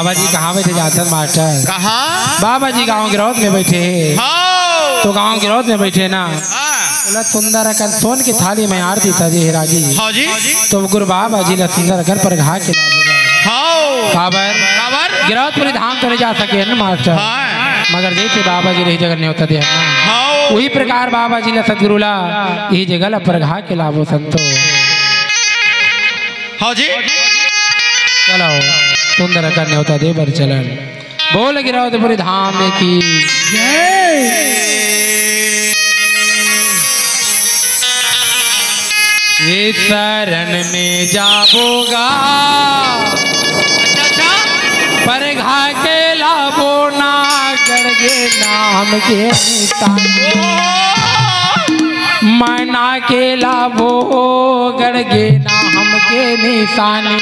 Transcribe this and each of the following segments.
बाबा जी कहाँ बैठे जाते हैं मास्टर? कहाँ? बाबा जी गांव गिरौद में बैठे हैं। तो गांव गिरौद में बैठे ना, बोला सुंदर कर सोन की थाली में आरती सजे है राजी। हाँ जी। तो गुरु बाबा जी ला सुंदर घर पर घा के काबर गिरौदपुरी धाम तो नहीं जा सके न मास्टर, मगर जैसे बाबा जी रही जगह नहीं होता दे ना, वही प्रकार बाबा जी ला सदगुरु ला यही जगह ला पर घा के लाभो संतो। हाँ जी। चलो सुंदर करने होता दे बर चलन बोल गिरौदपुरी धाम की जय। ये शरण में जाबोगा पर घा के लाभो ना गड़गे नाम के मना के लाभो गड़गे नाम के निशानी।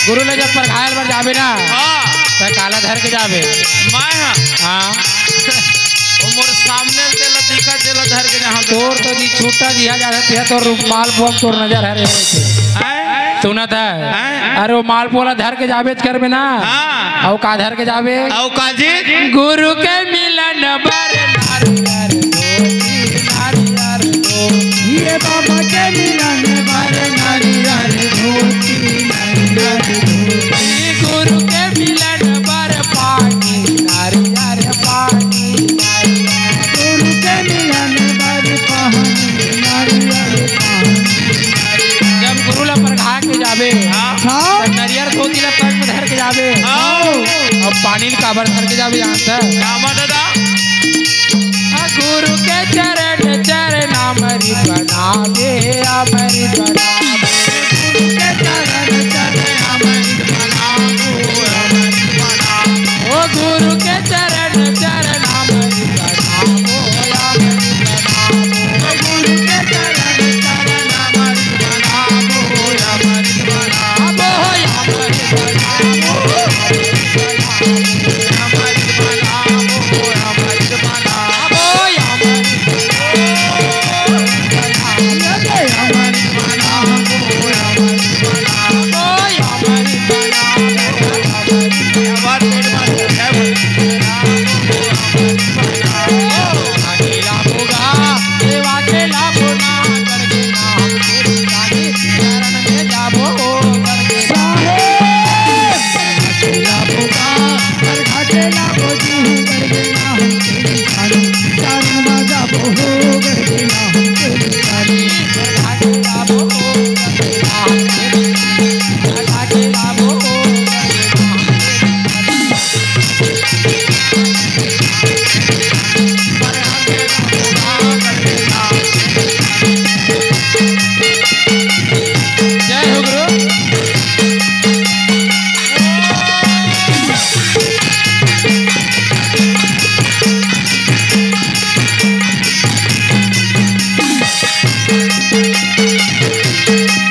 गुरु ले जब पर घायल पर जाबे ना तो काला धर के जाबे मैं हां वो मोर सामने तेला दिखा तेला धर के जहां तोर तो जी छूटा दिया जा रहा है तो रुमाल पोम तोर नजर हरे सुना था। अरे वो माल पोला धर के जाबे कर में ना औ का धर के जाबे औ का जी गुरु के मिलन बर नारियर दो ये बाबा के मिलन बर नारियर धोती गुरु के मिलन बर पानी नारियर पानी गुरु के मिलन बर पानी नारियर पानी। जब गुरु ला पर घा के जाबे तो नारियर धोती ला पेट में धर के जाबे और पानी का काबर धर के जाबे यहाँ से दादा गुरु के चरण चरण अमृत बनावे अमृत बनावे गुरु के चरण चरण अमृत बनावे अमृत बनावे ओ गुरु के चरण चरण अमृत बनावे अमृत बनावे गुरु के चरण चरण अमृत बनावे अमृत बनावे अमृत बनावे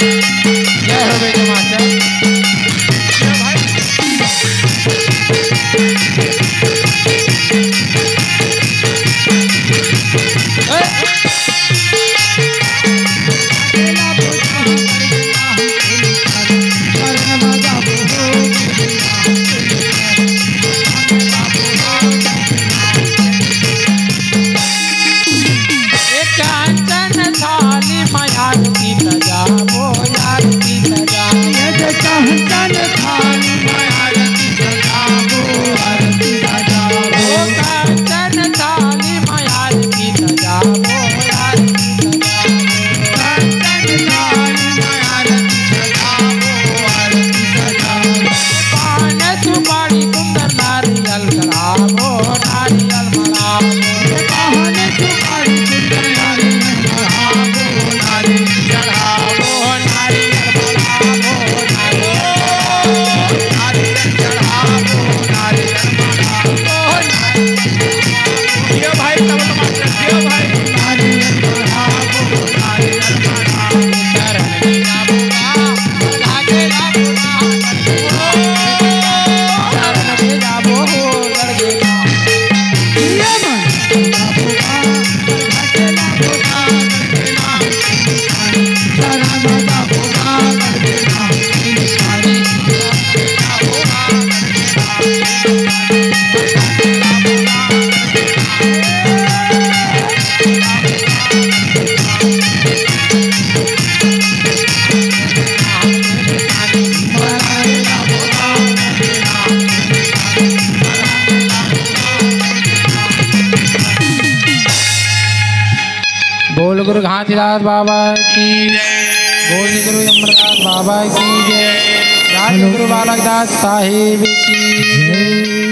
जय हो बेटे मास्टर। बोल गुरु घासीदास बाबा की बोल गुरु अमरदास बाबा की जय। राज गुरु बालक दास साहिब की जय।